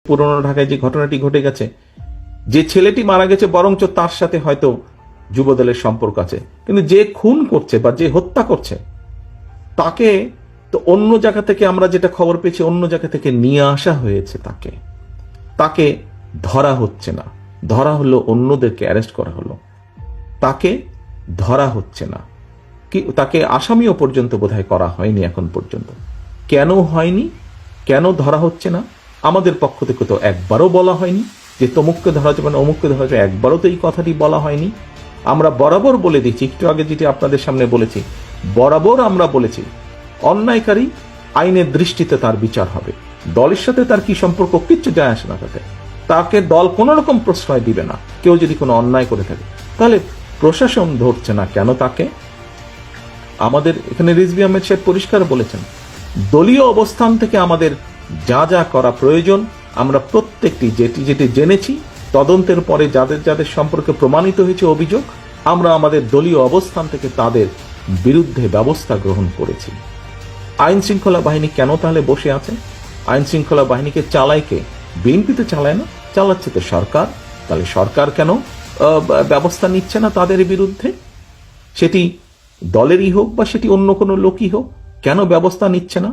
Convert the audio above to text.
পুরনো ঢাকায় যে ঘটনাটি ঘটে গেছে, যে ছেলেটি মারা গেছে বরঞ্চ তার সাথে হয়তো যুবদলের সম্পর্ক আছে, কিন্তু যে খুন করছে বা যে হত্যা করছে তাকে তো অন্য জায়গা থেকে, আমরা যেটা খবর পেয়েছি, অন্য জায়গা থেকে নিয়ে আসা হয়েছে। তাকে ধরা হচ্ছে না, ধরা হলো অন্যদেরকে অ্যারেস্ট করা হলো, তাকে ধরা হচ্ছে না, কি তাকে আসামিও পর্যন্ত বোধহয় করা হয়নি এখন পর্যন্ত। কেন হয়নি, কেন ধরা হচ্ছে না? আমাদের পক্ষ থেকে তো একবারও বলা হয়নি যে তমুককে ধরা যাবে না, অমুককে ধরা যাবে, একবারও তো এই কথাটি বলা হয়নি। আমরা বরাবর বলে দিচ্ছি, একটু আগে যেটি আপনাদের সামনে বলেছি, বরাবর আমরা বলেছি অন্যায়কারী আইনের দৃষ্টিতে তার বিচার হবে। দলের সাথে তার কি সম্পর্ক, কিচ্ছু যায় আসে না তাতে। তাকে দল কোন রকম প্রশ্রয় দিবে না। কেউ যদি কোনো অন্যায় করে থাকে, তাহলে প্রশাসন ধরছে না কেন তাকে? আমাদের এখানে রিজভী আহমেদ সাহেব পরিষ্কার বলেছেন, দলীয় অবস্থান থেকে আমাদের যা যা করা প্রয়োজন আমরা প্রত্যেকটি যেটি যেটি জেনেছি, তদন্তের পরে যাদের যাদের সম্পর্কে প্রমাণিত হয়েছে অভিযোগ, আমরা আমাদের দলীয় অবস্থান থেকে তাদের বিরুদ্ধে ব্যবস্থা গ্রহণ করেছি। আইন শৃঙ্খলা বাহিনী কেন তাহলে বসে আছে? আইন শৃঙ্খলা বাহিনীকে চালায় কে? বিএনপি তো চালায় না, চালাচ্ছে তো সরকার। তাহলে সরকার কেন ব্যবস্থা নিচ্ছে না তাদের বিরুদ্ধে? সেটি দলেরই হোক বা সেটি অন্য কোনো লোকই হোক, কেন ব্যবস্থা নিচ্ছে না?